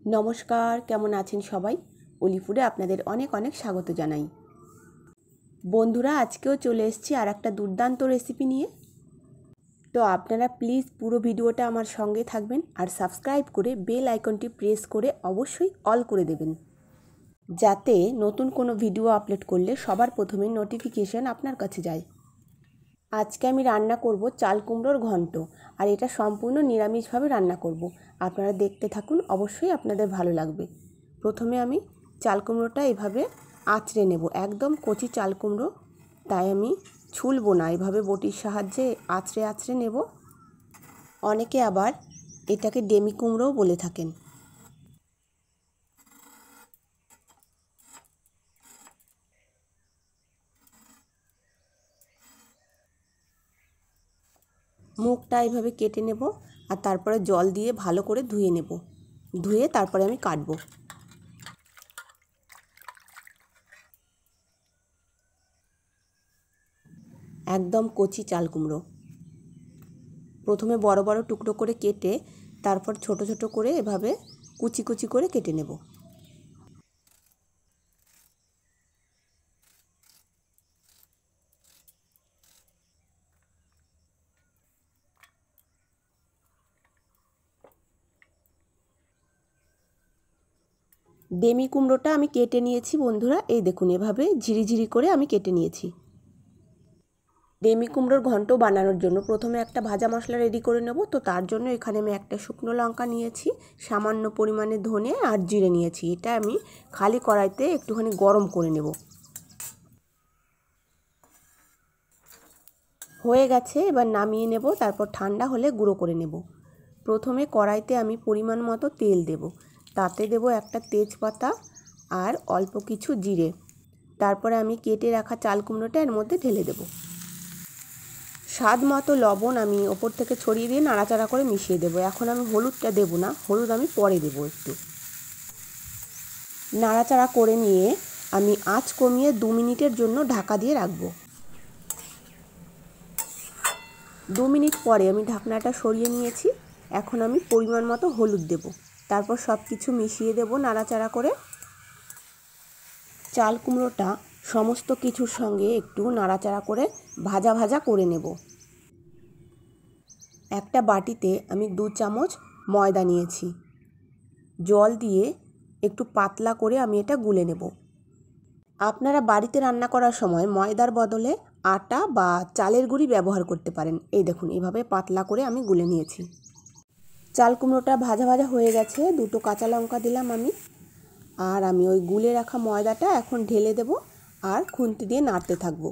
নমস্কার, কেমন আছেন সবাই? অলিফুডে আপনাদের অনেক অনেক স্বাগত জানাই। বন্ধুরা, আজকেও চলে এসেছি আর একটা দুর্দান্ত রেসিপি নিয়ে। তো আপনারা প্লিজ পুরো ভিডিওটা আমার সঙ্গে থাকবেন আর সাবস্ক্রাইব করে বেল আইকনটি প্রেস করে অবশ্যই অল করে দেবেন, যাতে নতুন কোনো ভিডিও আপলোড করলে সবার প্রথমে নোটিফিকেশন আপনার কাছে যায়। আজকে আমি রান্না করব চাল কুমড়োর ঘন্ট, আর এটা সম্পূর্ণ নিরামিষভাবে রান্না করব। আপনারা দেখতে থাকুন, অবশ্যই আপনাদের ভালো লাগবে। প্রথমে আমি চাল কুমড়োটা এভাবে আঁচড়ে নেব, একদম কচি চাল কুমড়ো, তাই আমি ছুলবো না, এভাবে বটির সাহায্যে আঁচড়ে আঁচড়ে নেব। অনেকে আবার এটাকে ডেমি কুমড়োও বলে থাকেন। মুখটা এইভাবে কেটে নেব আর তারপরে জল দিয়ে ভালো করে ধুয়ে নেব। ধুয়ে তারপরে আমি কাটবো। একদম কচি চাল কুমড়ো প্রথমে বড় বড় টুকরো করে কেটে তারপর ছোট ছোট করে এভাবে কুচি কুচি করে কেটে নেব। ডেমি কুমড়োটা আমি কেটে নিয়েছি বন্ধুরা, এই দেখুন এভাবে ঝিরিঝিরি করে আমি কেটে নিয়েছি। ডেমি কুমড়োর ঘন্ট বানানোর জন্য প্রথমে একটা ভাজা মশলা রেডি করে নেব। তো তার জন্য এখানে আমি একটা শুকনো লঙ্কা নিয়েছি, সামান্য পরিমাণে ধনে আর জিরে নিয়েছি। এটা আমি খালি কড়াইতে একটুখানি গরম করে নেব। হয়ে গেছে, এবার নামিয়ে নেব, তারপর ঠান্ডা হলে গুঁড়ো করে নেব। প্রথমে কড়াইতে আমি পরিমাণ মতো তেল দেব, তাতে দেব একটা তেজপাতা আর অল্প কিছু জিরে। তারপরে আমি কেটে রাখা চাল কুমড়োটা এর মধ্যে ঢেলে দেব। স্বাদ মতো লবণ আমি ওপর থেকে ছড়িয়ে দিয়ে নাড়াচাড়া করে মিশিয়ে দেব। এখন আমি হলুদটা দেব না, হলুদ আমি পরে দেব। একটু নাড়াচাড়া করে নিয়ে আমি আঁচ কমিয়ে 2 মিনিটের জন্য ঢাকা দিয়ে রাখবো। 2 মিনিট পরে আমি ঢাকনাটা সরিয়ে নিয়েছি। এখন আমি পরিমাণ মতো হলুদ দেব, তারপর সব কিছু মিশিয়ে দেব নাড়াচাড়া করে। চাল কুমড়োটা সমস্ত কিছুর সঙ্গে একটু নাড়াচাড়া করে ভাজা ভাজা করে নেব। একটা বাটিতে আমি 2 চামচ ময়দা নিয়েছি, জল দিয়ে একটু পাতলা করে আমি এটা গুলে নেব। আপনারা বাড়িতে রান্না করার সময় ময়দার বদলে আটা বা চালের গুঁড়ি ব্যবহার করতে পারেন। এই দেখুন এভাবে পাতলা করে আমি গুলে নিয়েছি। চাল কুমড়োটা ভাজা ভাজা হয়ে গেছে। 2টো কাঁচা লঙ্কা দিলাম আমি, আর আমি ওই গুলে রাখা ময়দাটা এখন ঢেলে দেব আর খুন্তি দিয়ে নাড়তে থাকবো।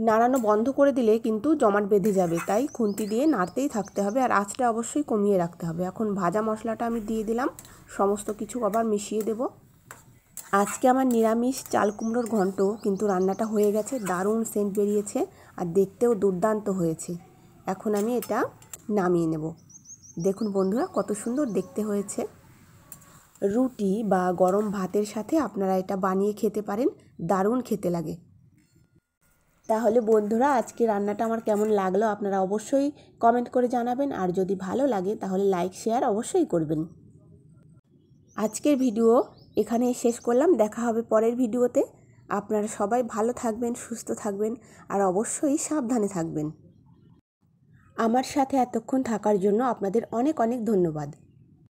নাড়ানো বন্ধ করে দিলে কিন্তু জমাট বেঁধে যাবে, তাই খুন্তি দিয়ে নাড়তেই থাকতে হবে আর আঁচটা অবশ্যই কমিয়ে রাখতে হবে। এখন ভাজা মশলাটা আমি দিয়ে দিলাম, সমস্ত কিছু আবার মিশিয়ে দেব। আজকে আমার নিরামিষ চাল কুমড়োর ঘন্ট কিন্তু রান্নাটা হয়ে গেছে, দারুণ সেন্ট বেরিয়েছে আর দেখতেও দুর্দান্ত হয়েছে। এখন আমি এটা নামিয়ে নেব। দেখুন বন্ধুরা কত সুন্দর দেখতে হয়েছে। রুটি বা গরম ভাতের সাথে আপনারা এটা বানিয়ে খেতে পারেন, দারুণ খেতে লাগে। তাহলে বন্ধুরা, আজকে রান্নাটা আমার কেমন লাগলো আপনারা অবশ্যই কমেন্ট করে জানাবেন, আর যদি ভালো লাগে তাহলে লাইক শেয়ার অবশ্যই করবেন। আজকের ভিডিও এখানেই শেষ করলাম, দেখা হবে পরের ভিডিওতে। আপনারা সবাই ভালো থাকবেন, সুস্থ থাকবেন আর অবশ্যই সাবধানে থাকবেন। আমার সাথে এতক্ষণ থাকার জন্য আপনাদের অনেক অনেক ধন্যবাদ।